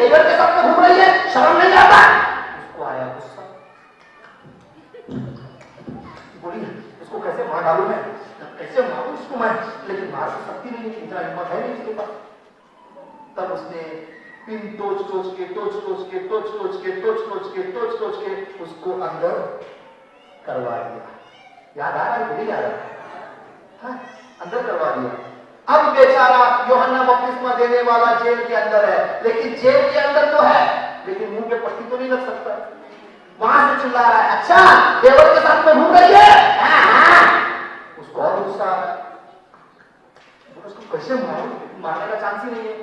हेगर के साथ में घूम रही है, शर्म नहीं आता? उसको आया गुस्सा, बोली इसको कैसे मार डालू मैं, कैसे मारूं इसको मैं, लेकिन मार तो सकती नहीं, इतना हिम्मत है नहीं उसके पास। तब उसने पिन टोच टोच के उसको अंदर करवा दिया। याद आ रहा है? नहीं याद आ रहा? हाँ, अंदर करवा दिया। अब बेचारा यूहन्ना बपतिस्मा देने वाला जेल के अंदर है, लेकिन जेल के अंदर तो है, लेकिन मुंह पे पट्टी तो नहीं लग सकता। वहां से चिल्ला रहा है, अच्छा देवर के साथ में घूम रही है। उसको और गुस्सा आ रहा है, उसको कैसे मारूं, मारने का चांस ही नहीं है।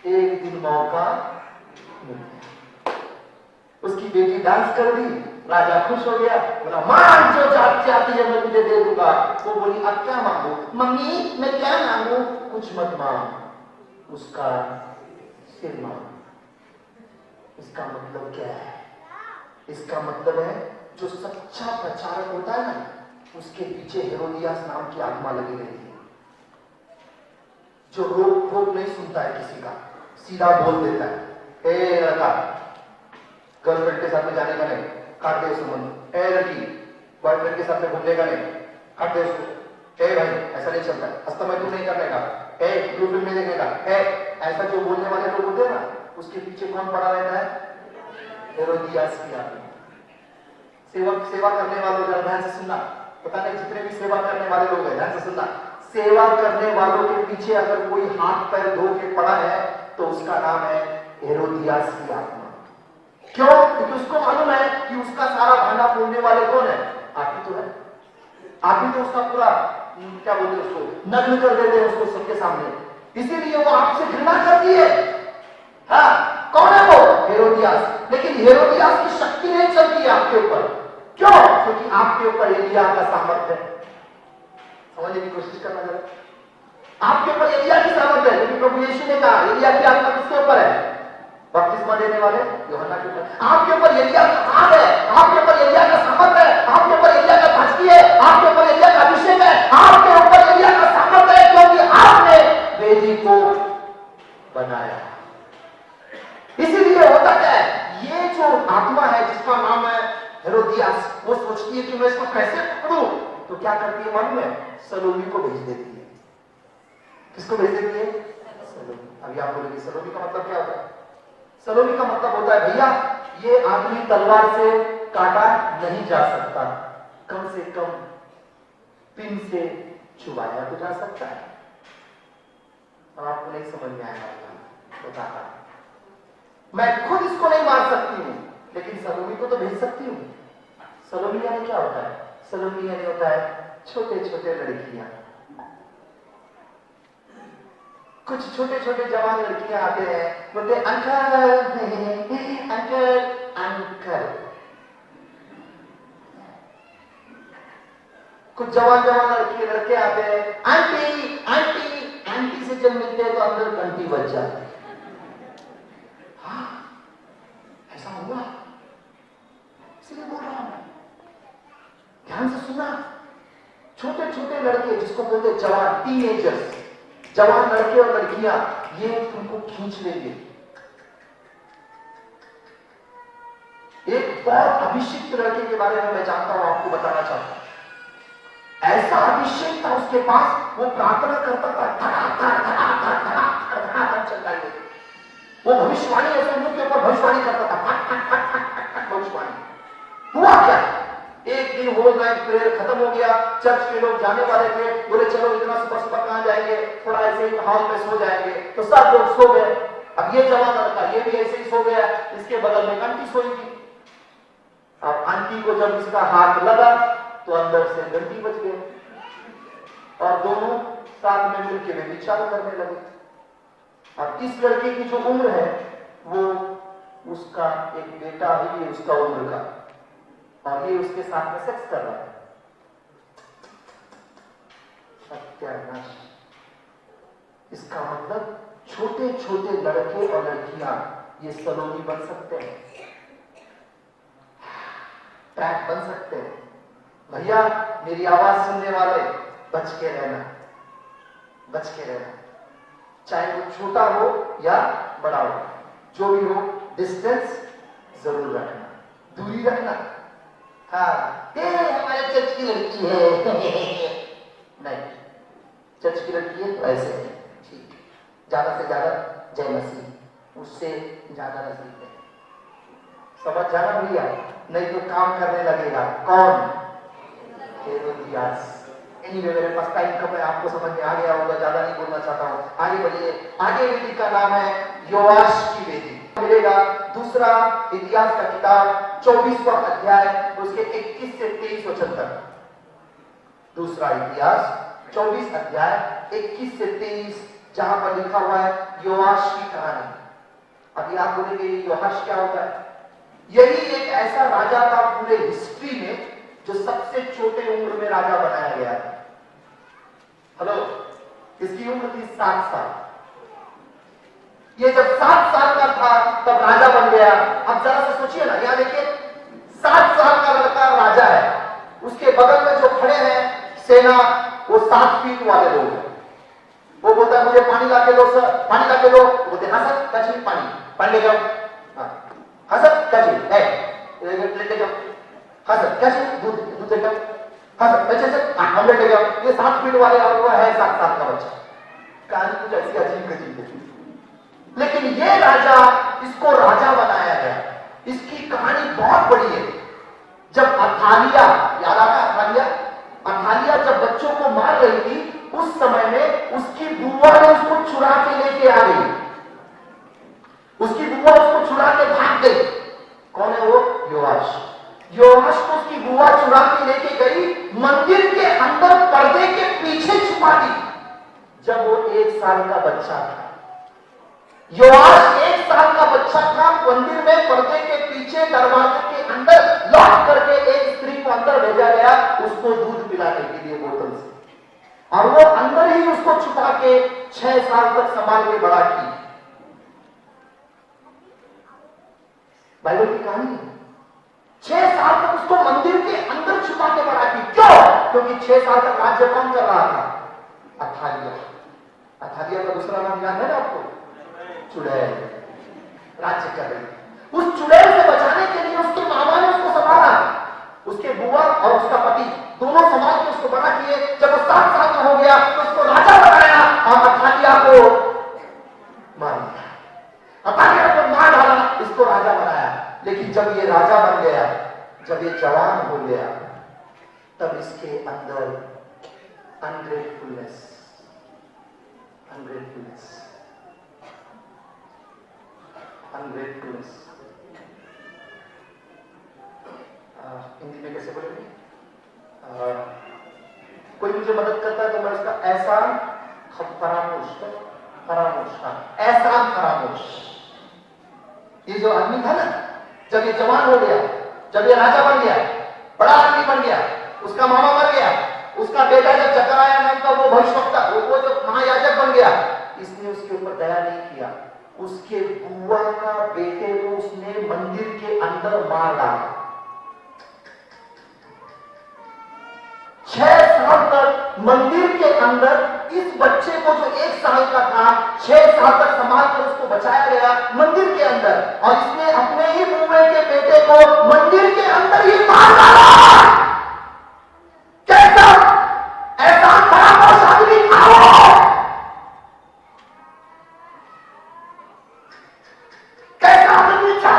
एक दिन मौका मिल गया, उसकी बेटी डांस कर दी, राजा खुश हो गया, बोला मांग जो चाहती है मैं तुझे दे दूंगा। वो बोली अब क्या मांगू? मम्मी मैं क्या मांगू? कुछ मत मांग, उसका सिर मांग। इसका मतलब क्या है? इसका मतलब है जो सच्चा प्रचारक होता है ना, उसके पीछे हेरोदियास नाम की आत्मा लगी रहती है, जो रोक टोक नहीं सुनता है किसी का, सीधा बोल देता है, ए लड़का गर्लफ्रेंड के साथ में जाने का नहीं, काट दे उसको मन। ए लड़की बॉयफ्रेंड के साथ में घूमने का नहीं, काट दे उसको। ए भाई ऐसा नहीं चलता, अस्तमय तू नहीं करने का, ए ब्लू फिल्म नहीं देखने का। ए ऐसा जो बोलने वाले लोग होते हैं ना, उसके पीछे कौन पड़ा रहता है? हेरोदियास की आत्मा। सेवा करने वालों का ध्यान से सुनना, पता नहीं जितने भी सेवा करने वाले लोग हैं ध्यान से सुनना, सेवा करने वालों के पीछे अगर कोई हाथ पैर धो के पड़ा है तो उसका नाम है हेरोदियास की आत्मा। क्यों? क्योंकि उसको मालूम है कि उसका सारा भांडा फोड़ने वाले कौन है? आप ही तो है। आप ही तो उसका पूरा क्या बोलते हैं उसको नग्न कर देते हैं उसको सबके सामने, इसीलिए वो आपसे घृणा करती है। हाँ, कौन है वो? हेरोदियास। लेकिन हेरोदियास की शक्ति नहीं चलती है आपके ऊपर। क्यों? क्योंकि आपके ऊपर एलिया का सामर्थ्य है। समझने की कोशिश करना जरा। आपके ऊपर एलिया की सामर्थ्य है, क्योंकि प्रभु यीशु ने कहा एलिया की आत्मा किसके ऊपर है? बपतिस्मा देने वाले यूहन्ना के ऊपर। आपके ऊपर एलिया का आग है, आपके ऊपर एलिया का सामर्थ्य है, आपके ऊपर एलिया का भक्ति है, आपके ऊपर एलिया का अभिषेक है, आपके ऊपर एलिया का सामर्थ्य है, क्योंकि आपने वेदी को बनाया। इसीलिए होता क्या है, ये जो आत्मा है जिसका नाम है हेरोदियास, वो सोचती है कि मैं इसको कैसे पकड़ूं, तो क्या करती है मालूम है? सलोमी को भेज देती है। किसको भेज देती है? सलोमी। अभी आप बोलेंगे सलोमी का मतलब क्या होता है? सलोमी का मतलब होता है भैया ये आदमी तलवार से काटा नहीं जा सकता, कम से कम पिन से चुबाया तो जा सकता है। और आपको नहीं समझ में आया बताता, मैं खुद इसको नहीं मार सकती हूं, लेकिन सलोमी को तो भेज सकती हूं। सलोमी यानी क्या होता है? सलोमी यानी होता है छोटे छोटे लड़कियां, कुछ छोटे छोटे जवान लड़कियां आते हैं, बोलते अंकल अंकल अंकल। कुछ जवान जवान लड़के आते हैं, आंटी आंटी आंटी से जब मिलते हैं तो अंदर घंटी बज जाती है। हाँ, ऐसा हुआ, इसलिए बोल रहा हूं, ध्यान से सुना। छोटे छोटे लड़के जिसको बोलते हैं जवान, टीनेजर्स, जवान लड़के और लड़कियां, ये तुमको खींच लेंगे। एक बहुत अभिषिक्त लड़के के बारे में मैं जानता हूं, आपको बताना चाहता हूं। ऐसा अभिषेक था उसके पास, वो प्रार्थना करता था, चलता है वो भविष्यवाणी, ऐसे मुंह के ऊपर भविष्यवाणी करता था, भविष्यवाणी। हुआ क्या? एक दिन होल नाइट प्रेयर खत्म हो गया, चर्च के लोग जाने वाले थे, बोले चलो इतना सुबह सुबह कहां जाएंगे, थोड़ा ऐसे ही हॉल में सो जाएंगे, तो सब लोग सो गए। अब ये जवान लड़का ये भी ऐसे ही सो गया, इसके बगल में आंटी सोई थी। अब आंटी को जब इसका हाथ लगा तो अंदर से घंटी बज गई और दोनों साथ में मिलकर वे विचार करने लगे। अब इस लड़के की जो उम्र है वो उसका एक बेटा ही है उसका उम्र का, और ये उसके साथ में सेक्स कर रहा है। सत्यानाश। इसका मतलब छोटे छोटे लड़के और लड़कियां ये सलोनी बन सकते हैं, ट्रैक बन सकते हैं। भैया मेरी आवाज सुनने वाले बच के रहना, बच के रहना, चाहे वो छोटा हो या बड़ा हो। जो भी हो डिस्टेंस जरूर रखना, दूरी रखना। हाँ, ये हमारे चर्च की लड़की है नहीं, चर्च की लड़की है तो ऐसे है, ठीक, ज्यादा से ज्यादा जय मसीह, उससे ज्यादा नजदीक है। समझ जाना भैया, नहीं तो काम करने लगेगा कौन? हेरोदियास। एनीवे, मेरे पास टाइम कम है, आपको समझ में आ गया होगा, ज्यादा नहीं बोलना चाहता हूँ, आगे बढ़िए। आगे वेदी का नाम है योआश की वेदी। मिलेगा दूसरा इतिहास का किताब 24वां अध्याय उसके 21 से 23 वचन तक। दूसरा इतिहास 24 अध्याय 21 से 23, जहां पर लिखा हुआ है योआश की कहानी। अभी आप बोलेंगे योआश क्या होता है? यही एक ऐसा राजा था पूरे हिस्ट्री में जो सबसे छोटे उम्र में राजा बनाया गया था। हेलो, इसकी उम्र थी 7 साल। ये जब 7 साल का था तब राजा बन गया। अब जरा से सोचिए ना, यहां देखिए 7 साल का लड़का राजा है, उसके बगल में जो खड़े हैं सेना, वो 7 फीट वाले लोग हैं। वो बोलता है मुझे पानी ला के दो सर, पानी ला के दो। बोलते हाँ सर, क्या चाहिए? पानी, पानी ले जाओ। हाँ सर, क्या चाहिए? ले जाओ। हाँ सर, क्या चाहिए? दूध, दूध ले जाओ। हाँ सर, अच्छा सर, ऑमलेट ले जाओ। ये 7 फीट वाले और वो है 7 साल का बच्चा। कहानी कुछ ऐसी अजीब अजीब है, लेकिन ये राजा, इसको राजा बनाया गया। इसकी कहानी बहुत बड़ी है। जब अथालिया, याद आता है अथालिया? अथालिया जब बच्चों को मार रही थी, उस समय में उसकी बुआ ने उसको चुरा के लेके आ गई। उसकी बुआ उसको चुरा के भाग गई। कौन है वो? योआश। योआश को उसकी बुआ चुरा के लेके गई, मंदिर के अंदर पर्दे के पीछे छुपा दी जब वो 1 साल का बच्चा था। योआश 1 साल का बच्चा था, मंदिर में पर्दे के पीछे दरवाजे के अंदर लॉक करके एक स्त्री को अंदर भेजा गया, उसको दूध पिलाने के लिए बोतल से, और वो अंदर ही उसको छुपा के 6 साल तक संभाल के बड़ा की। बाइबल की कहानी है। 6 साल तक उसको मंदिर के अंदर छुपा के बड़ा की। क्यों? क्योंकि 6 साल तक राज्य कौन कर रहा था? अथालिया। अथालिया का दूसरा नाम याद है ना आपको? चुड़ैल। राज्य कर रही। उस चुड़ैल से बचाने के लिए उसके मामा ने उसको संभाला। उसके बुआ और उसका पति दोनों संभाल के उसको बड़ा किए। जब वो 7 साल का हो गया तो उसको राजा बनाया और अथालिया को मार दिया। अथालिया को मार डाला, इसको राजा बनाया। लेकिन जब ये राजा बन गया, जब ये जवान हो गया, तब इसके अंदर अनग्रेटफुलनेस, अनग्रेटफुलनेस, अनग्रेटफुलनेस, हिंदी में कैसे बोलेंगे? कोई मुझे मदद करता है तो मैं उसका एहसान फरामोश, एहसान फरामोश। ये जो आदमी था ना, जब ये जवान हो गया, जब ये राजा बन गया, बड़ा आदमी बन गया, उसका मामा मर गया, उसका बेटा जब जकराया नाम का वो भविष्यवक्ता, वो जब महायाजक बन गया, इसने उसके ऊपर दया नहीं किया। उसके बुआ का बेटे को उसने मंदिर के अंदर मार डाला। 6 साल तक मंदिर के अंदर इस बच्चे को, जो 1 साल का था, 6 साल तक संभाल कर उसको बचाया गया मंदिर के अंदर, और इसने अपने ही बुआ के बेटे को मंदिर के अंदर ही मार डाला। कैसा ऐसा फरामोश आदमी था वो? कैसा आदमी था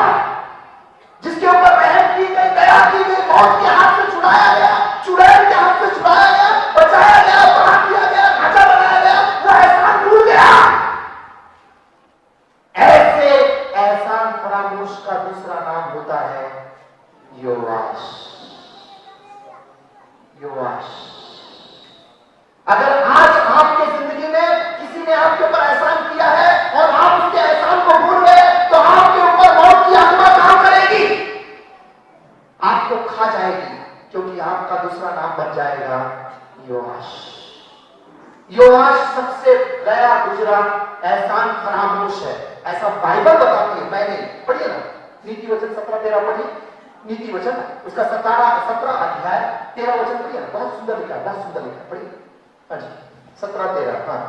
जिसके ऊपर रहम की गई, दया की गई, मौत के हाथ से छुड़ाया गया, चुड़ैल के हाथ से छुड़ाया गया, बचाया गया, बड़ा किया गया, राजा बनाया गया, वो एहसान भूल गया। ऐसे एहसान फरामोश का दूसरा नाम होता है योआश। योआश। अगर आज आपके जिंदगी में किसी ने आपके ऊपर एहसान किया है और आप उसके एहसान को भूल गए, तो आपके ऊपर मौत की आत्मा काम करेगी, आपको खा जाएगी, क्योंकि आपका दूसरा नाम बन जाएगा योआश। योआश सबसे गया गुजरा एहसान फरामोश है, ऐसा बाइबल बताती है। मैंने पढ़िए ना, नीति वचन 17-13 पढ़िए। नीति वचन उसका 17 अध्याय 13 वचन पढ़िए ना, बहुत सुंदर लिखा है, बहुत सुंदर लिखा है, पढ़िए। हाँ जी, 17-13। हाँ,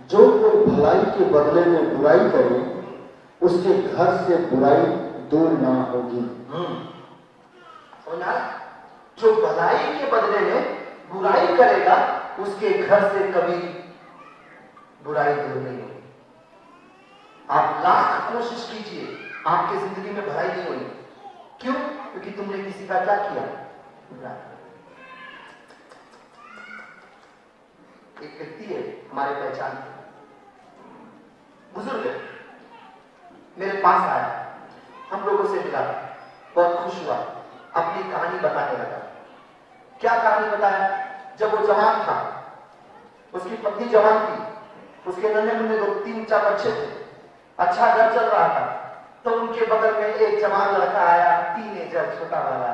जो कोई भलाई के बदले में बुराई करे उसके घर से बुराई दूर ना होगी। समझा? जो भलाई के बदले में बुराई करेगा उसके घर से कभी बुराई दूर नहीं होगी। आप लाख कोशिश कीजिए, आपकी जिंदगी में भलाई नहीं होगी। क्यों? क्योंकि तुमने किसी का क्या किया? एक व्यक्ति है हमारे पहचान के, बुजुर्ग है, मेरे पास आया, हम लोगों से मिला, बहुत खुश हुआ, अपनी कहानी बताने लगा। क्या कहानी बताया? जब वो जवान था, उसकी पत्नी जवान थी, उसके नन्हे मुन्ने 2-3-4 बच्चे थे, अच्छा घर चल रहा था, तो उनके बगल में एक जवान लड़का आया, टीनेजर, छोटा वाला,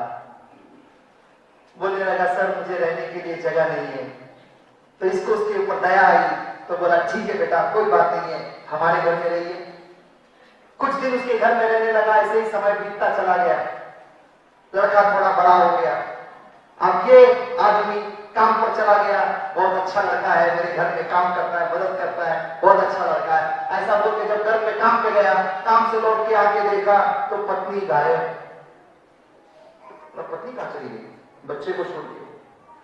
बोलने लगा, सर मुझे रहने के लिए जगह नहीं है। तो इसको उसके ऊपर दया आई, तो बोला, ठीक है बेटा, कोई बात नहीं है, हमारे घर में रहिए। कुछ दिन उसके घर में रहने लगा, ऐसे ही समय बीतता चला गया, लड़का थोड़ा बड़ा हो गया। अब ये आदमी काम पर चला गया, बहुत अच्छा लड़का है, मेरे घर में काम करता है, मदद करता है, बहुत अच्छा लड़का है, ऐसा बोल के जब घर में काम पे गया, काम से लौट के आके देखा तो पत्नी गायब। पत्नी कहां चली गई? बच्चे को छोड़ के।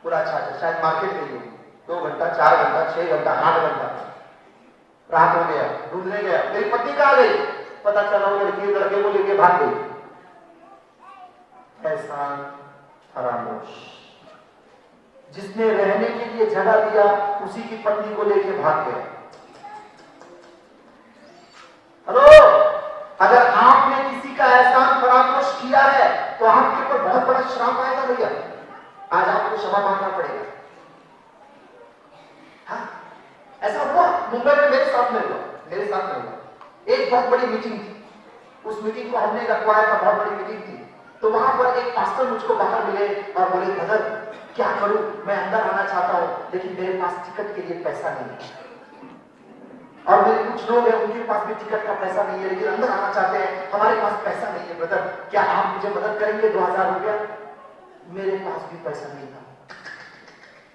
पूरा अच्छा, शायद मार्केट गई होगी, 2 घंटा, 4 घंटा, 6 घंटा, 8 घंटा, रात हो गया, ढूंढने गया, मेरी पत्नी कहां गई? पता चला वो लड़के को लेके भाग गई। एहसान फरामोश, जिसने रहने के लिए जगह दिया उसी की पत्नी को लेके भाग गया। हेलो, अगर आपने किसी का एहसान फरामोश किया है तो आपके ऊपर बहुत बड़ा श्राप आएगा भैया। आज आपको क्षमा मांगना पड़ेगा। हाँ, ऐसा हुआ मुंबई में, मेरे साथ में हुआ। एक बहुत बड़ी मीटिंग थी, उस मीटिंग को हमने रखवाया था, बहुत बड़ी मीटिंग थी। तो वहां पर एक पास्टर मुझको बाहर मिले और बोले, ब्रदर क्या करूं, मैं अंदर आना चाहता हूं लेकिन मेरे पास टिकट के लिए पैसा नहीं है, और मेरे कुछ लोग हैं उनके पास भी टिकट का पैसा नहीं है लेकिन अंदर आना चाहते हैं, हमारे पास पैसा नहीं है, ब्रदर क्या आप मुझे मदद करेंगे? 2000 रुपया। मेरे पास भी पैसा नहीं था।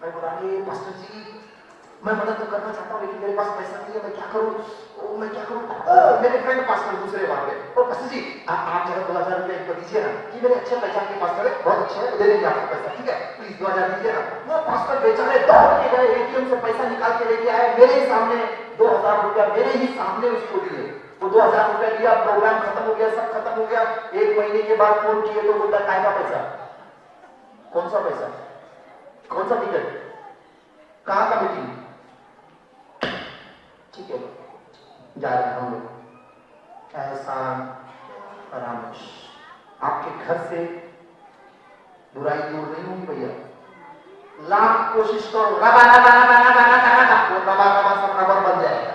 मैं बोला, पास्टर जी मैं मदद तो करना चाहता हूँ लेकिन मेरे पास पैसा नहीं है, मैं क्या करूँ? मेरे फ्रेंड पास्टर दूसरे वहां पे, पास्टर जी आप जरा 2000 रुपया इनको दीजिए ना, कि मेरे अच्छे पहचान के पास्टर है, बहुत अच्छे हैं, दे देंगे आपको पैसा, ठीक है, प्लीज 2000 दीजिए ना। वो पास्टर बेचारे दौड़ के गए, एटीएम से पैसा निकाल के लेके आए, मेरे ही सामने 2000 रुपया, मेरे ही सामने उसको दिए। वो 2000 रुपया लिया, प्रोग्राम खत्म हो गया, सब खत्म हो गया। 1 महीने के बाद फोन किए तो बोलता, काय का पैसा? कौन सा पैसा? कौन सा टिकट? कहां का मीटिंग? ठीक है, जा रहे हैं हम लोग। एहसान फरामोश, आपके घर से बुराई दूर नहीं होगी भैया। लाख कोशिश करो, रबा वो रबा सब रबर बन जाएगा,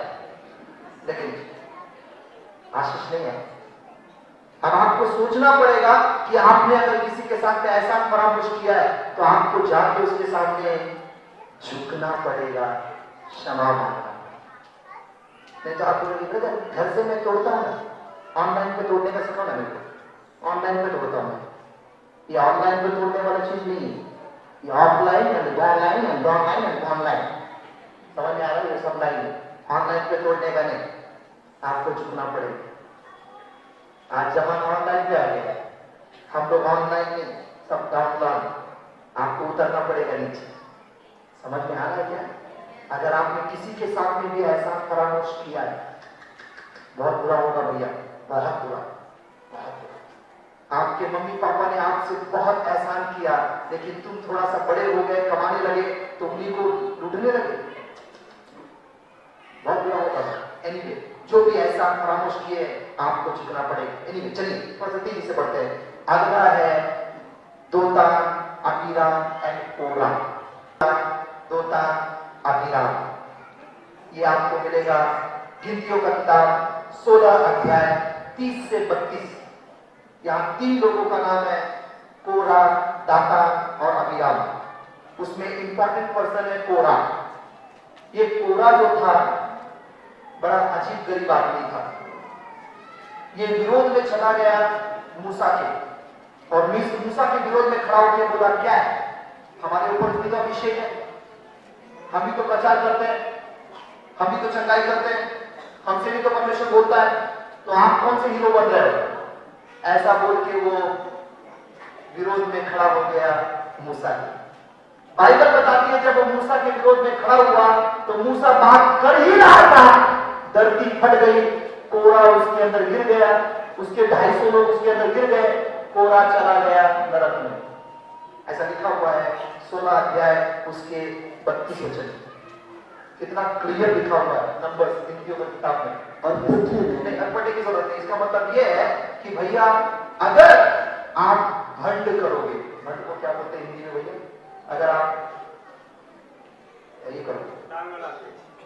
लेकिन आशीष नहीं है। अब आपको सोचना पड़ेगा कि आपने अगर किसी के साथ में एहसान फरामोश किया है तो आपको जाके उसके सामने झुकना पड़ेगा, क्षमा मांगना। नहीं तो आप बोलोगे, घर से मैं तोड़ता हूँ, ऑनलाइन पे तोड़ने का सिखा ना मेरे को, ऑनलाइन पे तोड़ता हूँ। ये ऑनलाइन पे तोड़ने वाला चीज नहीं है, ये offline and online and online and online, समझ में आ रहा है? ये सब लाइन है, ऑनलाइन पे तोड़ने का नहीं, आपको झुकना पड़ेगा। आज जमाना ऑनलाइन पे आ गया, हम लोग ऑनलाइन नहीं, सब डाउनलाइन, आपको उतरना पड़ेगा नीचे। समझ में आ रहा है क्या? अगर आपने किसी के साथ में भी एहसान फरामोश किया है, बहुत बुरा होगा भैया, बहुत बुरा, बहुत बुरा। आपके मम्मी पापा ने आपसे बहुत एहसान किया लेकिन तुम थोड़ा सा बड़े हो गए, कमाने लगे तो उन्हीं को लूटने लगे, बहुत बुरा होगा। एनीवे, जो भी एहसान फरामोश किए आपको झुकना पड़ेगा। एनीवे, चलिए थोड़ा सा तेजी से बढ़ते हैं। अगला है दोतान, अबीराम एंड कोराह। दोतान, अबीराम, ये आपको मिलेगा गिनतियों का किताब 16 अध्याय 30 से 32। यहाँ 3 लोगों का नाम है, कोराह, दातान और अबीराम। उसमें इंपॉर्टेंट पर्सन है कोराह। ये कोराह जो था बड़ा अजीब गरीब आदमी था। ये विरोध में चला गया मूसा के, और मूसा के विरोध में खड़ा होकर बोला, क्या है हमारे ऊपर भी तो अभिषेक है, हम भी तो प्रचार करते हैं, हम भी तो चंगाई करते हैं, हमसे भी तो परमेश्वर बोलता है, तो आप कौन से हीरो बन रहे हो? ऐसा बोल के वो विरोध में खड़ा हो गया मूसा के। बाइबल बताती है जब वो मूसा के विरोध में खड़ा हुआ तो मूसा बात कर ही रहा था, धरती फट गई, कोरा उसके अंदर गिर गया, उसके 250 लोग उसके अंदर गिर गए, कोरा चला गया नरक में। ऐसा लिखा हुआ है 16 अध्याय उसके 32 वचन। कितना क्लियर लिखा हुआ है नंबर्स गिनतियों की किताब में। और नहीं पढ़ने की जरूरत नहीं। इसका मतलब यह है कि भैया अगर आप भंड करोगे, भंड को क्या बोलते हैं हिंदी में भैया? अगर आप ये करोगे,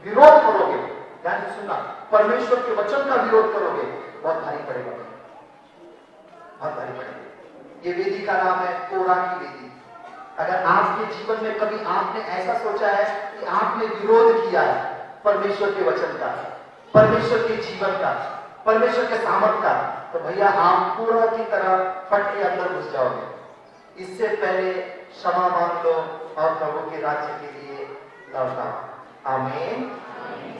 विरोध करोगे, ध्यान से सुनना, परमेश्वर के वचन का विरोध करोगे, बहुत भारी पड़ेगा, बहुत भारी पड़ेगा। ये वेदी का नाम है कोरा की वेदी। अगर आपके जीवन में कभी आपने ऐसा सोचा है कि आपने विरोध किया है परमेश्वर के वचन का, परमेश्वर के जीवन का, परमेश्वर के सामर्थ का, तो भैया आप पूरा की तरह फट के अंदर घुस जाओगे। इससे पहले क्षमा मांग लो और प्रभु के राज्य के लिए लौट आओ। आमीन।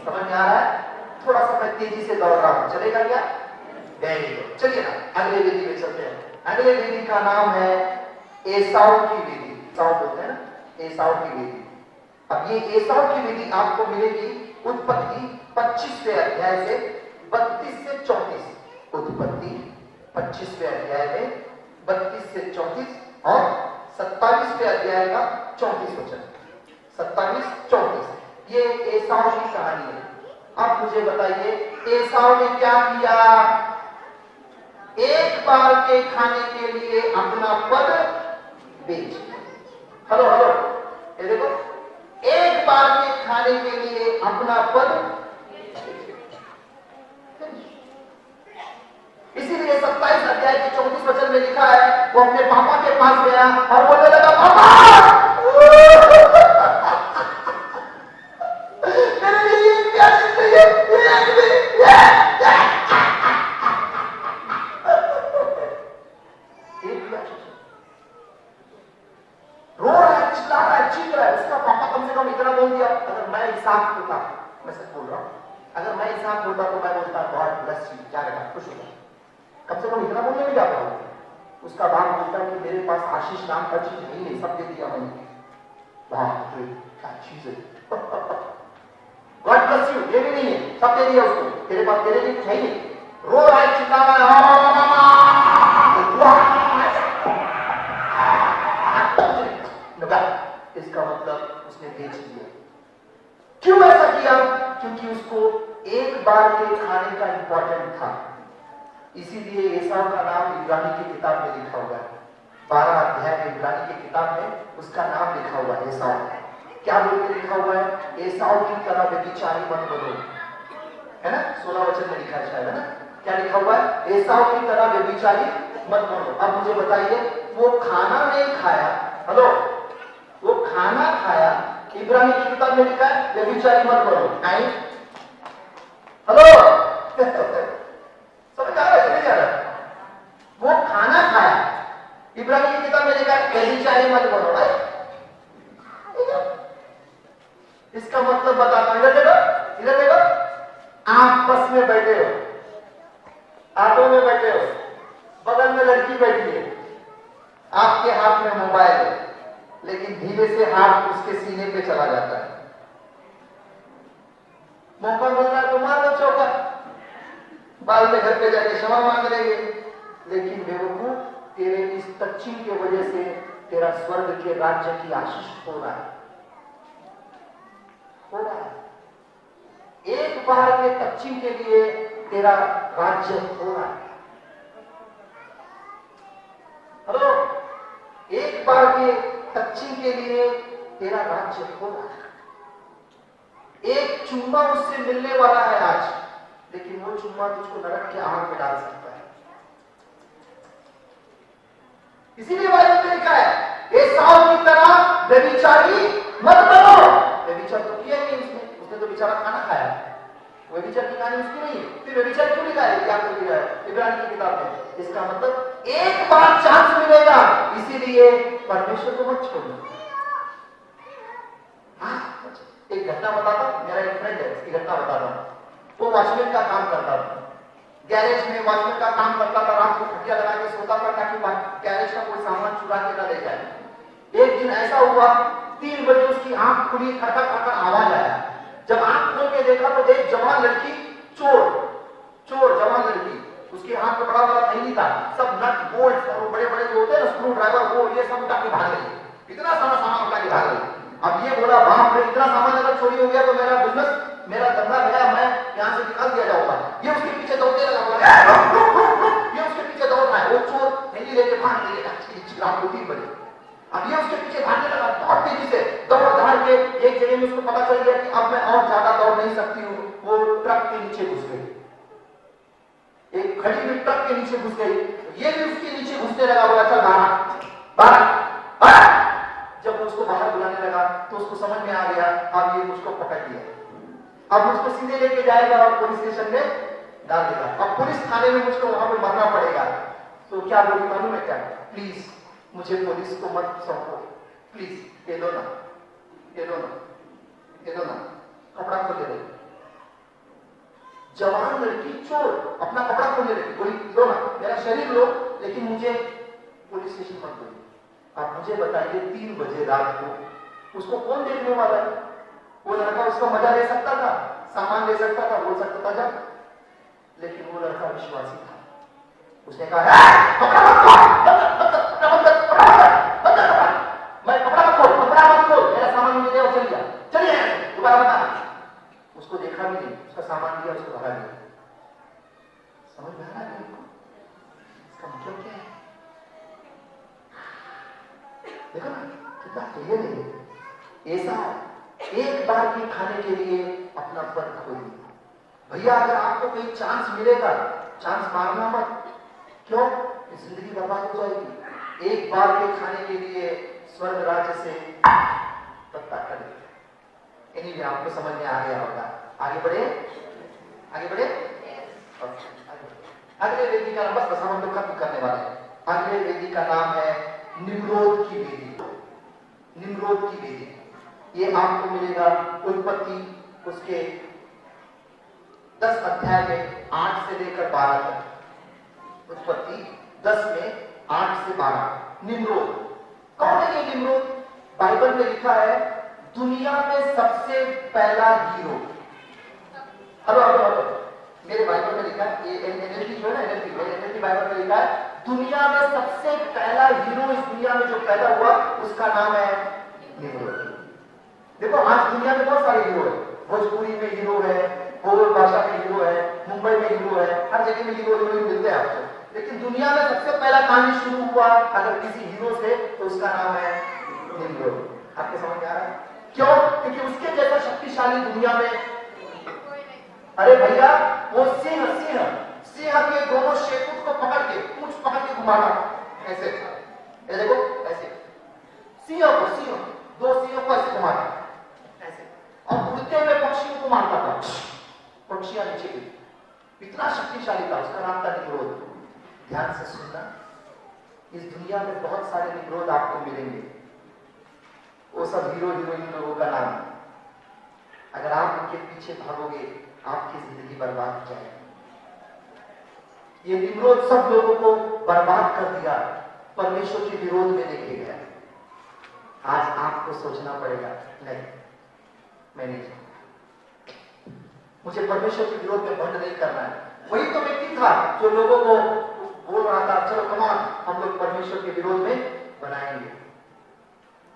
समझ में आ रहा है? थोड़ा सा मैं तेजी से दौड़ रहा हूं, चलेगा क्या? Very good. चलिए ना अगले वेदी में चलते हैं। अगले वेदी का नाम है एसाऊ की वेदी। एसाऊ बोलते हैं ना, एसाऊ की वेदी। अब ये एसाऊ की वेदी आपको मिलेगी उत्पत्ति 25वें अध्याय से 32 से 34। उत्पत्ति 25वें अध्याय में 32 से 34 और 27वें अध्याय का 34 वचन। 27-34 ये एसाऊ की कहानी है। अब मुझे बताइए एसाऊ ने क्या किया? एक बार के खाने के लिए अपना पद बेच दिया। हेलो हेलो, ये देखो, एक बार के खाने के लिए अपना पद, इसीलिए 27 अध्याय के 34 वचन में लिखा है वो अपने पापा के पास गया और बोलने लगा, पापा मेरे लिए क्या चाहिए? रो रहा है, चिल्ला रहा है, चीख रहा है। उसका पापा कम से कम इतना बोल दिया, अगर मैं हिसाब होता, मैं सच बोल रहा हूं, अगर मैं हिसाब होता तो मैं बोलता गॉड ब्लेस यू, क्या बेटा खुश हो जाए, कम से कम इतना बोलने में जाता हूं। उसका बाप बोलता है कि मेरे पास आशीष नाम का चीज नहीं, सब दे दिया मैंने। बाप रे क्या चीज है, गॉड ब्लेस यू, ये भी नहीं है, सब दे दिया उसको, तेरे पास तेरे लिए कुछ है ही नहीं। रो रहा है, चिल्ला रहा है, इसका मतलब उसने बेच दिया। क्यों ऐसा किया? क्योंकि उसको एक बार के खाने का इंपॉर्टेंट था। इसीलिए एसाऊ का नाम इब्रानी की किताब में लिखा हुआ है। 12 अध्याय में इब्रानी की किताब में उसका नाम लिखा हुआ है एसाऊ। क्या बोल के लिखा हुआ है? एसाऊ की तरह व्यभिचारी मत बनो, है ना? 16 वचन में लिखा है ना? क्या लिखा हुआ है? एसाऊ की तरह व्यभिचारी मत बनो। अब मुझे बताइए, वो खाना नहीं खाया, हेलो, वो खाना खाया, इब्रानी की किताब में लिखा है व्यभिचारी मत बनो, नहीं? हेलो समझ आ रहा है नहीं आ रहा? वो खाना खाया, इब्रानी की किताब में लिखा है व्यभिचारी मत बनो, राइट? इसका मतलब बताता हूं, इधर देखो, इधर देखो, आप बस में बैठे हो, ऑटो में बैठे हो, बगल में लड़की बैठी है, आपके हाथ में मोबाइल है, लेकिन धीरे से हाथ उसके सीने पे चला जाता है। मौका मिल रहा है तो मार दो चौका, बाद में घर पे जाके क्षमा मांग लेंगे। लेकिन बेवकूफ, तेरे इस टचिंग की वजह से तेरा स्वर्ग के राज्य की आशीष हो रहा है, हो रहा है। एक बार के टचिंग के लिए तेरा राज्य हो रहा है। हेलो, एक बार के टचिंग के लिए तेरा राज्य हो रहा है। एक चुम्मा उससे मिलने वाला है आज, लेकिन वो चुम्मा तुझको नरक के आग में डाल सकता है। इसीलिए बाइबल में लिखा है एसाऊ की तरह व्यभिचारी मत बनो। व्यभिचार तो किया नहीं उसने तो बेचारा खाना खाया, व्यभिचार की कहानी उसकी नहीं है। फिर व्यभिचार क्यों लिखा है? क्या लिखा है इब्रानी की किताब में? इसका मतलब एक बार चांस मिलेगा, इसीलिए परमेश्वर को मत छोड़ो। घटना बताता हूं, मेरा एक फ्रेंड है, इसकी घटना बताता हूं। वो वॉचमैन का काम करता था, गैरेज में वॉचमैन का काम करता था। रात को खटिया लगा के सोता था ताकि गैरेज का कोई सामान चुरा के ना ले जाए। एक दिन ऐसा हुआ, 3 बजे उसकी आंख खुली, खटखट खटखट आवाज आया। जब आंख खोल के देखा तो एक जवान लड़की, चोर जवान लड़की, उसके हाथ में बड़ा बड़ा थैली था, सब नट बोल्ट और बड़े बड़े जो होते हैं ना स्क्रू ड्राइवर, वो ये सब उठा के भाग गई। इतना सारा सामान उठा के भाग गई। अब ये बोला बाप रे, इतना सामान अगर चोरी हो गया तो मेरा बिजनेस, मेरा धंधा गया, मैं यहाँ से निकाल दिया जाऊंगा। ये उसके पीछे दौड़ने लगा, ये उसके पीछे दौड़ रहा है। वो चोर थैली लेके भाग गई रात को 3 बजे। अब ये उसके पीछे भागने लगा बहुत तेजी से, दौड़ धाड़ के। एक जगह में उसको पता चल गया कि अब मैं और ज्यादा दौड़ नहीं सकती हूँ। वो ट्रक के नीचे घुस गई, एक खड़ी हुई ट्रक के नीचे घुस गई। ये भी उसके नीचे घुसने लगा, बोला चल बाहर। जब उसको बाहर बुलाने लगा तो उसको समझ में आ गया अब ये मुझको पकड़ लिया, अब मुझको सीधे लेके जाएगा और पुलिस स्टेशन में डाल देगा। अब पुलिस थाने में मुझको वहां पे मरना पड़ेगा। तो क्या बोली मालूम है क्या? प्लीज मुझे पुलिस को मत सौंपो, प्लीज ये लो ना, कपड़ा खोल ले। जवान लड़की चोर अपना कपड़ा खोलने लगी, बोली लो ना, मेरा शरीर लो, लेकिन मुझे पुलिस स्टेशन मत दो। आप मुझे बताइए 3 बजे रात को उसको कौन देखने वाला है? वो लड़का उसका मजा ले सकता था, सामान ले सकता था, बोल सकता था जब, लेकिन वो लड़का विश्वासी था। उसने कहा मैं कपड़ा मत खोल, मेरा सामान मुझे दे और चलिए दोबारा बता। उसको देखा भी नहीं, उसका सामान दिया, उसको भगा दिया। समझ में आ रहा है इसका मतलब क्या है? देखो ना कितना क्लियर है। ऐसा एक बार भी खाने के लिए अपना पद खो दिया। भैया अगर आपको कोई चांस मिलेगा, चांस मारना मत। क्यों? जिंदगी बर्बाद हो जाएगी। एक बार के खाने के लिए स्वर्ग राज्य से पत्ता कर दिया। इन्हीं आपको समझ में आ गया होगा। आगे बढ़े अगले वेदी का नाम, बस हम लोग खत्म करने वाले हैं। अगले वेदी का नाम है निम्रोद की वेदी। ये आपको मिलेगा उत्पत्ति उसके 10 अध्याय में 8 से लेकर 12 तक। उत्पत्ति 10 में 8 से 12। निम्रोद कौन है? ये निम्रोद बाइबल में लिखा है दुनिया में सबसे पहला हीरो। हेलो मेरे बाइबल में लिखा है, ये एनएलटी जो है ना, एनएलटी बाइबल में लिखा है दुनिया में सबसे पहला हीरो इस दुनिया में जो पैदा हुआ उसका नाम है निम्रोद। देखो आज दुनिया में बहुत सारे हीरो है, भोजपुरी में हीरो है, बोल भाषा में हीरो है, मुंबई में हीरो है, हर जगह में हीरो मिलते हैं आपको। लेकिन दुनिया में सबसे पहला कहानी शुरू हुआ अगर किसी हीरो से तो उसका नाम है निम्रोद। आपको समझ में आ रहा है? क्यों? क्योंकि उसके जैसा शक्तिशाली दुनिया में, अरे भैया वो सिंह के दोनों शेपुट को पकड़ के, पूंछ पकड़ के घुमाना ऐसे, ये देखो ऐसे, सिंह दो सिंहों को ऐसे घुमाना ऐसे, और उड़ते हुए पक्षियों को मारता था, पक्षियां नीचे गिरी। इतना शक्तिशाली था, उसका नाम था निम्रोद। ध्यान से सुनना, इस दुनिया में बहुत सारे निम्रोद आपको मिलेंगे। वो सब हीरो हीरोइन लोगों का नाम। अगर आप उनके पीछे भागोगे आपकी जिंदगी बर्बाद हो जाएगी। ये निम्रोद सब लोगों को बर्बाद कर दिया, परमेश्वर के विरोध में लेके गया। आज आपको सोचना पड़ेगा, नहीं मैं नहीं, मुझे परमेश्वर के विरोध में बंद नहीं करना है। वही तो व्यक्ति था जो लोगों को बोल रहा था चलो कमान हम लोग परमेश्वर के विरोध में बनाएंगे,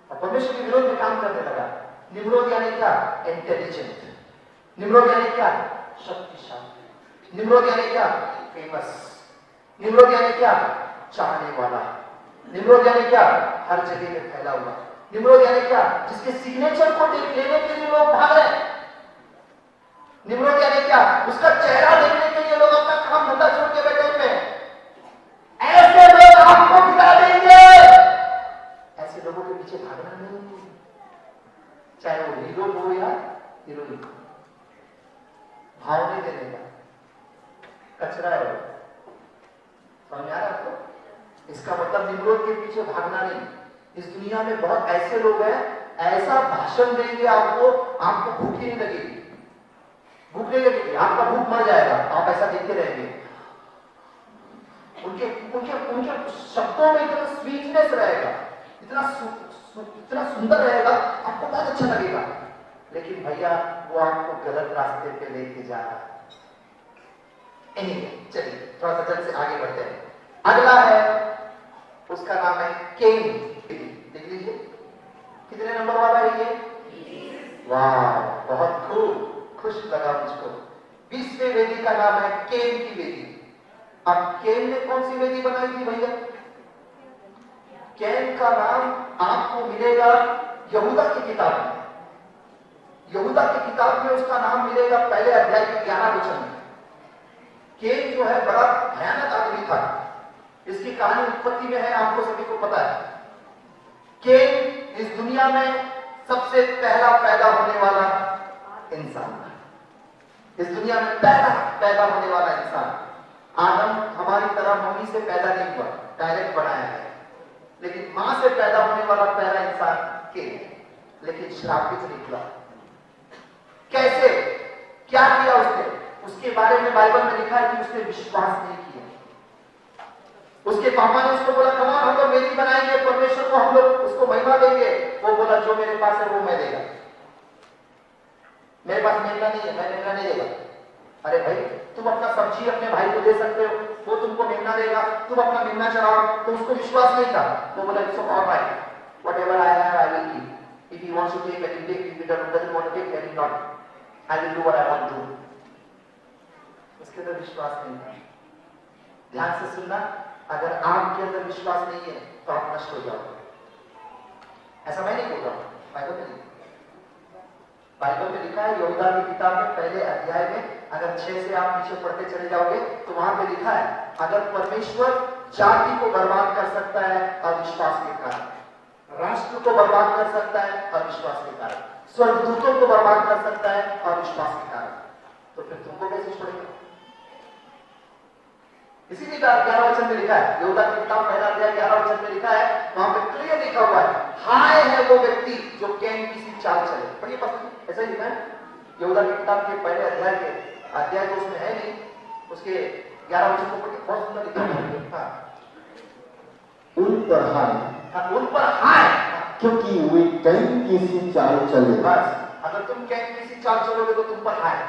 और परमेश्वर के विरोध में काम करने लगा। निम्रोद यानी क्या? इंटेलिजेंट। निम्रोद यानी क्या? शक्तिशाली। निम्रोद यानी क्या? फेमस। निम्रोद यानी क्या? चाहने वाला। निम्रोद यानी क्या? हर जगह में फैला हुआ। निम्रोद यानी क्या? जिसके सिग्नेचर को लेने के लिए लोग भाग रहे हैं। निम्रोद यानी क्या? उसका चेहरा देखने के लिए लोग अपना काम धंधा छोड़ के बैठे हुए हैं। ऐसे लोग आपको गिरा देंगे। ऐसे लोगों के पीछे भागना नहीं, चाहे वो हीरो हो या हीरोइन, भाव नहीं देने का, कचरा है वो। समझ आ रहा है आपको? इसका मतलब निम्रोद के पीछे भागना नहीं। इस दुनिया में बहुत ऐसे लोग हैं, ऐसा भाषण देंगे आपको, आपको भूख ही नहीं लगेगी, भूख नहीं लगेगी, आपका भूख मर जाएगा, आप ऐसा देखते रहेंगे। उनके उनके उनके शब्दों में इतना स्वीटनेस रहेगा, इतना सुंदर रहेगा, आपको बहुत अच्छा लगेगा। लेकिन भैया वो आपको गलत रास्ते पे लेके जा रहा है। चलिए थोड़ा सा जल्द से आगे बढ़ते हैं। अगला है, उसका नाम है केन। देख लीजिए कितने नंबर वाला है ये। वाह, बहुत खूब, खुश लगा मुझको। 20वें वेदी का नाम है केन की वेदी। अब केन ने कौन सी वेदी बनाई थी भैया? केन का नाम आपको मिलेगा यहूदा की किताब में। यहूदा की किताब में उसका नाम मिलेगा पहले अध्याय के 11 वचन में। केन जो है बड़ा भयानक आदमी था। इसकी कहानी उत्पत्ति में है, आपको सभी को पता है। केन इस दुनिया में सबसे पहला पैदा होने वाला इंसान था। इस दुनिया में पहला पैदा होने वाला इंसान। आदम हमारी तरह मम्मी से पैदा नहीं हुआ, डायरेक्ट बनाया है, लेकिन मां से पैदा होने वाला पहला इंसान केन, लेकिन श्रापित निकला। कैसे, क्या किया उसने? उसके बारे में बाइबल में लिखा है कि उसने विश्वास नहीं किया। उसके पापा ने उसको बोला, कमान हम लोग वेदी बनाएंगे, परमेश्वर को हम लोग उसको महिमा देंगे। वो बोला, जो मेरे पास है वो मैं देगा, मेरे पास मेमना नहीं है, मैं मेमना नहीं देगा। अरे भाई, तुम अपना सब्जी अपने भाई को दे सकते हो, वो तुमको मेमना देगा, तुम अपना मेमना चढ़ाओ। तो उसको विश्वास नहीं था। वो बोला, it's alright, whatever I have I will give, if he wants to take let him take, if he doesn't want to take let him not, I will do what I want to. उसके अंदर विश्वास नहीं था। ध्यान से सुनना, अगर आपके अंदर विश्वास नहीं है तो आप नष्ट हो जाओगे। ऐसा मैं नहीं बोल रहा हूं, बाइबल में लिखा है। यहूदा की किताब में पहले अध्याय में अगर 6 से आप नीचे पढ़ते चले जाओगे तो वहां पे लिखा है, अगर परमेश्वर जाति को बर्बाद कर सकता है अविश्वास के कारण, राष्ट्र को बर्बाद कर सकता है अविश्वास के कारण, स्वर्गदूतों को बर्बाद कर सकता है अविश्वास के कारण, तो फिर तुमको कैसे छोड़ेगा? इसीलिए 11 वचन में लिखा है, यहूदा की किताब पहला अध्याय 11 वचन में लिखा है, वहां पे क्लियर लिखा हुआ है, हाय है वो व्यक्ति जो कैन की सी चाल चले। पढ़िए पढ़िए, ऐसा ही लिखा है यहूदा की किताब के पहले अध्याय के, अध्याय तो उसमें है नहीं, उसके 11 वचन को पढ़िए, बहुत सुंदर लिखा है। उन पर हाय, उन पर हाय, क्योंकि वे कैन की सी चाल चले। बस, अगर तुम कैन की सी चाल चलोगे तो तुम पर हाय।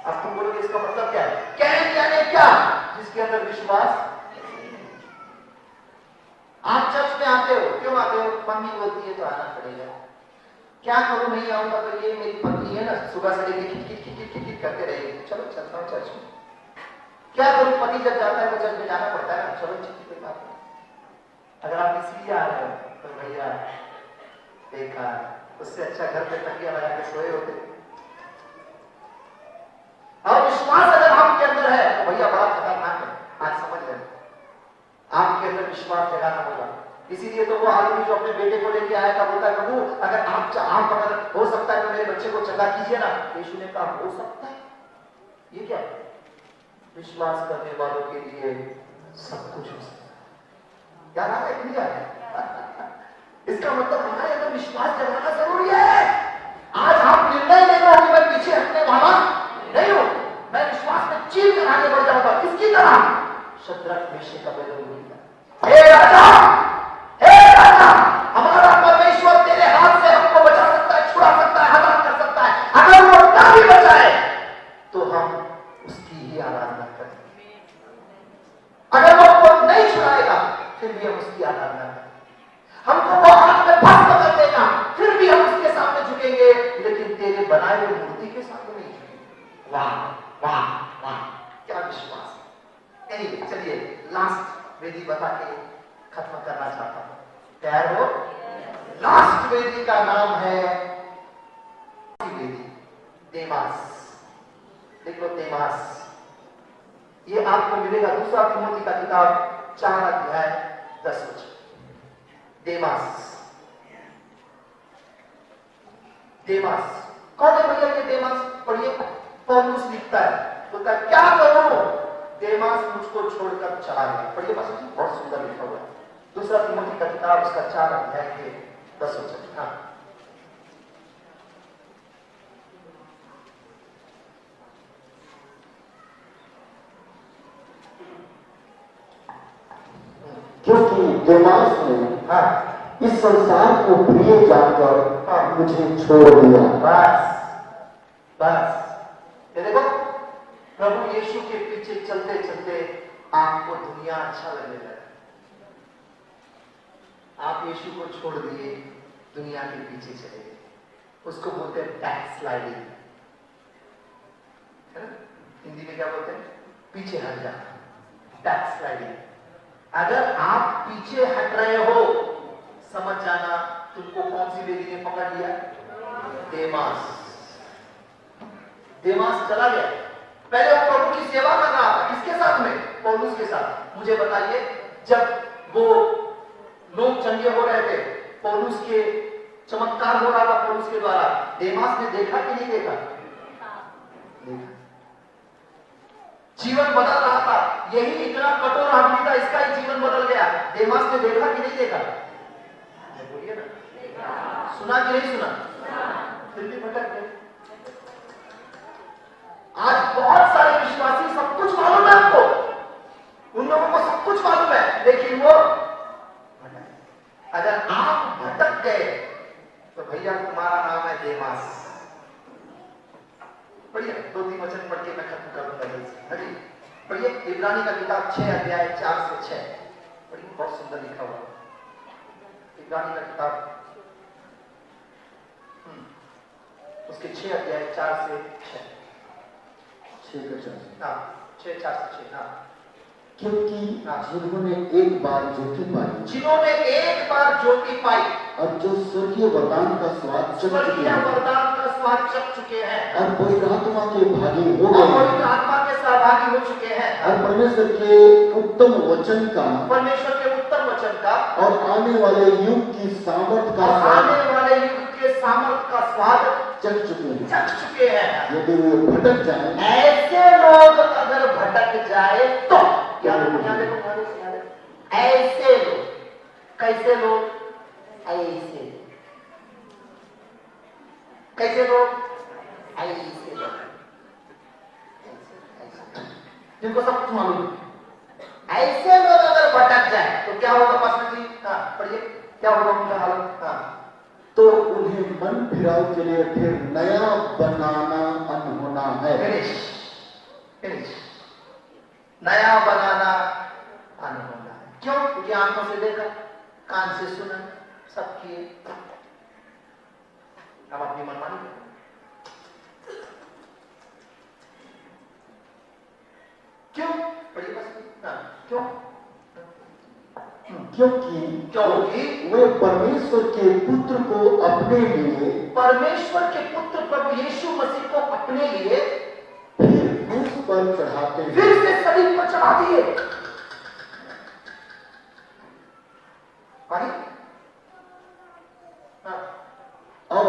अब तुम बोलोगे इसका मतलब क्या है? कैन यानी क्या? जिसके अंदर विश्वास। आप चर्च में आते हो, क्यों आते हो? मम्मी बोलती है तो आना पड़ेगा। क्या करूं, नहीं आऊंगा तो ये मेरी पत्नी है ना, सुबह से लेके किट करते रहेगी, चलो चलता हूं चर्च में। क्या करूं, पति जब जाता है तो चर्च में जाना पड़ता है ना, चलो कोई बात नहीं। अगर आप इसलिए आ रहे हो तो भैया देखा, उससे अच्छा घर पे तकिया लगा के सोए होते। और विश्वास अगर आपके अंदर है तो भैया बड़ा खतरनाक है। आज समझ लें, आपके अंदर विश्वास जगाना होगा। इसीलिए तो वो आदमी जो अपने बेटे को लेके आया था, बोलता है, प्रभु अगर आप अगर हो सकता है तो मेरे बच्चे को चंगा कीजिए ना। यीशु ने कहा, हो सकता है? ये क्या है? विश्वास करने वालों के लिए सब कुछ हो सकता है। क्या नाम है? क्लियर है? इसका मतलब हमारे अंदर विश्वास जगाना जरूरी है। आज आप निर्णय लेना कि मैं पीछे हटने वाला नहीं हूं, मैं विश्वास में चीर कर आगे बढ़ जाऊंगा। किसकी तरह? शद्रक, मेशक, अबेदनगो की तरह। हे राजा, हमारा परमेश्वर तेरे हाथ से हमको बचा सकता है, छुड़ा सकता है, आजाद कर सकता है। अगर वो ना भी बचाए तो हम उसकी ही आराधना करेंगे। अगर वो हमको नहीं छुड़ाएगा फिर भी हम उसकी आराधना करेंगे। हमको वो हाथ में भस्म कर देगा फिर भी हम उसके सामने झुकेंगे, लेकिन तेरे बनाए हुए मूर्ति के सामने नहीं झुकेंगे। वाह वाह वाह, क्या विश्वास। चलिए लास्ट वेदी बता के खत्म करना चाहता हूं, तैयार हो? लास्ट वेदी का नाम है वेदी देमास। देखो देमास, ये आपको मिलेगा 2 तिमोथी का किताब 4 अध्याय 10 वचन। देमास, देमास कौन है भैया ये देमास? पढ़िए, पौलुस लिखता है, बोलता है क्या करूं, देमास मुझको छोड़कर चला गया। पढ़िए बस, बहुत सुंदर लिखा हुआ है 2 तिमोथी का किताब उसका 4 अध्याय के 10 वचन। देमास ने हाँ इस संसार को प्रिय जानकर हाँ मुझे छोड़ दिया। बस बस ये देखो, प्रभु यीशु के पीछे चलते चलते आपको दुनिया अच्छा लगने लगा। आप यीशु को छोड़ दिए, दुनिया के पीछे चले गए। उसको बोलते हैं बैक स्लाइडिंग, है ना? हिंदी में क्या बोलते हैं? पीछे हट जाना, बैक स्लाइडिंग। अगर आप पीछे हट रहे हो, समझ जाना तुमको कौन सी लेडी ने पकड़ लिया? देमास। देमास चला गया। पहले वो प्रभु की सेवा कर रहा था, किसके साथ में? पौलुस के साथ। मुझे बताइए, जब वो लोग चंगे हो रहे थे, पौलुस के चमत्कार हो रहा था पौलुस के द्वारा, देमास ने देखा कि नहीं देखा? देखा। जीवन बदल रहा था, यही इतना कठोर आदमी था, इसका ही जीवन बदल गया। देमास ने देखा कि नहीं देखा? बोलिए ना, सुना कि नहीं सुना? फिर भी भटक गए। आज बहुत सारे विश्वासी, सब कुछ मालूम है आपको, उन लोगों को सब कुछ मालूम है, लेकिन वो अगर आप भटक गए तो भैया तुम्हारा नाम है देमास। पढ़िए, 2-3 वचन पढ़ के मैं खत्म कर दूंगा। पढ़िए इब्रानी का किताब 6 अध्याय 4 से 6। पढ़िए, बहुत सुंदर लिखा हुआ इब्रानी का किताब, उसके 6 अध्याय 4 से 6। 6 का 4। हाँ, 6 4 से 6। हाँ, क्योंकि जिन्होंने एक बार ज्योति पाई, जिन्होंने एक बार ज्योति पाई और जो स्वर्गीय वरदान का स्वाद चख चुके स्वर्गीय हैं, वरदान का स्वाद चख चुके हैं, और पवित्र आत्मा के भागी हो और गए हैं, पवित्र आत्मा के सहभागी हो चुके हैं, और परमेश्वर के उत्तम वचन का, परमेश्वर के उत्तम वचन का और आने वाले युग की सामर्थ का और स्वाद आने वाले युग के सामर्थ का स्वाद चख चुके हैं। चख चुके हैं। यदि वे भटक जाएं, ऐसे लोग अगर भटक जाए तो क्या? ऐसे लोग, कैसे लोग? ऐसे कैसे लोग? ऐसे लोग जिनको सब कुछ मालूम है। ऐसे लोग अगर भटक जाए तो क्या होगा? पास्टर जी पढ़िए, क्या होगा उनका हाल? तो उन्हें मन फिराव के लिए फिर नया बनाना अनहोना है। फिनिश। नया बनाना अनहोना है। क्यों? क्योंकि आंखों से देखा, कान से सुना, सब किए, अब अपनी मनमानी करें। क्यों? पढ़िए बस। क्यों? क्योंकि वे परमेश्वर के पुत्र को अपने लिए, परमेश्वर के पुत्र प्रभु यीशु मसीह को अपने लिए फिर क्रूस पर चढ़ाते हैं। फिर से सलीब पर चढ़ा दिए। और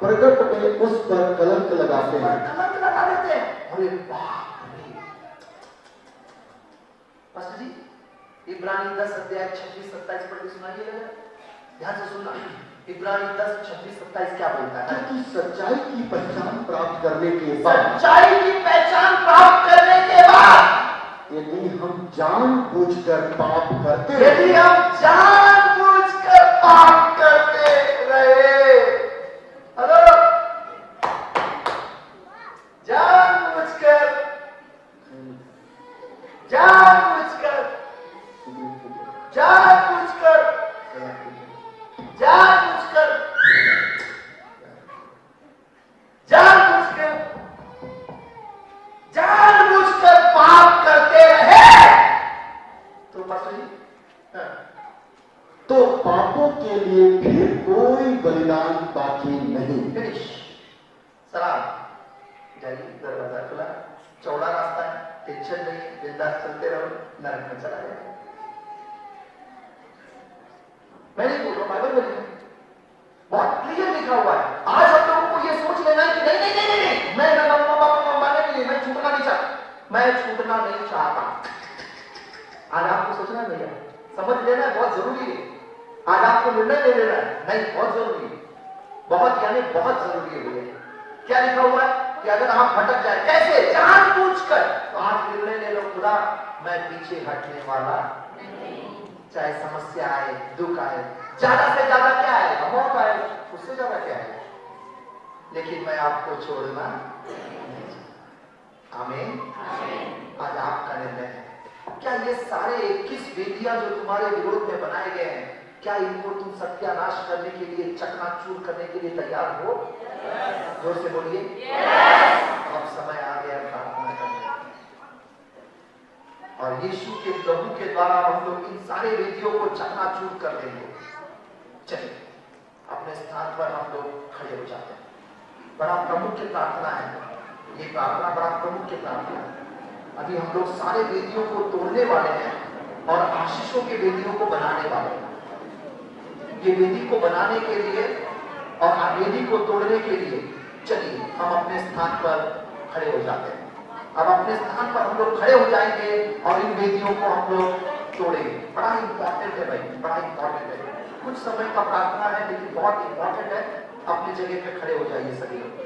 प्रकट में उस पर कलंक लगाते हैं। कलंक लगा देते हैं। अरे बाप रे! पास्टर जी, इब्रानी 10 अध्याय 26-27 पढ़ के सुनाइए जरा, ध्यान से सुनना। इब्रानी 10 26-27 क्या बोलता है? क्योंकि सच्चाई की पहचान प्राप्त करने के बाद, सच्चाई की पहचान प्राप्त करने के बाद, यदि हम जानबूझकर पाप करते, यदि हम जानबूझकर पाप करते रहे, हेलो, जानबूझकर जानबूझकर जानबूझकर जानबूझकर जानबूझकर जानबूझकर पाप करते रहे तो पास्टर जी, तो पापों के लिए फिर कोई बलिदान बाकी नहीं। फिनिश। सलाम, जाइए, दरवाजा खुला, चौड़ा रास्ता है, टेंशन नहीं, बिंदास चलते रहो, नरक में चला जाए। मैं नहीं बोल रहा, बाइबल में लिखा, बहुत क्लियर लिखा हुआ है। आज हम लोगों को ये सोच लेना है कि नहीं नहीं नहीं नहीं, नहीं मैं मानने के लिए मैं छूटना नहीं चाहता, मैं छूटना नहीं चाहता। आज आपको सोचना है भैया, समझ लेना है, बहुत जरूरी है। आज आपको निर्णय ले लेना है, नहीं बहुत जरूरी है, बहुत यानी बहुत जरूरी है भैया। क्या लिखा हुआ है कि अगर हम भटक जाए, कैसे? जानबूझकर, तो आज निर्णय ले लो, खुदा मैं पीछे हटने वाला नहीं। चाहे समस्या आए, दुख आए, ज्यादा से ज्यादा क्या आएगा, मौत आए, उससे ज्यादा क्या है, लेकिन मैं आपको छोड़ना नहीं चाहता। आमीन। आज आपका निर्णय है। क्या ये सारे 21 वेदियां जो तुम्हारे विरोध में बनाए गए हैं, क्या इनको तुम सत्यानाश करने के लिए, चकनाचूर करने के लिए तैयार हो? जोर से बोलिए। अब समय आ गया प्रार्थना करने का, और यीशु के लहू के द्वारा हम लोग इन सारे वेदियों को चकनाचूर कर देंगे। चलिए अपने स्थान पर हम लोग खड़े हो जाते हैं। बड़ा प्रमुख प्रार्थना है ये, प्रार्थना बड़ा प्रमुख प्रार्थना है। अभी हम लोग सारे वेदियों को तोड़ने वाले हैं और आशीषों के वेदियों को बनाने वाले हैं। ये वेदी को बनाने के लिए और वेदी को तोड़ने के लिए चलिए हम अपने स्थान पर खड़े हो जाते हैं। अब अपने स्थान पर हम लोग खड़े हो जाएंगे और इन वेदियों को हम लोग तोड़ेंगे। बड़ा इंपॉर्टेंट है भाई, बड़ा इंपॉर्टेंट है। कुछ समय का प्रार्थना है लेकिन बहुत इंपॉर्टेंट है। अपनी जगह पे खड़े हो जाइए सभी लोग।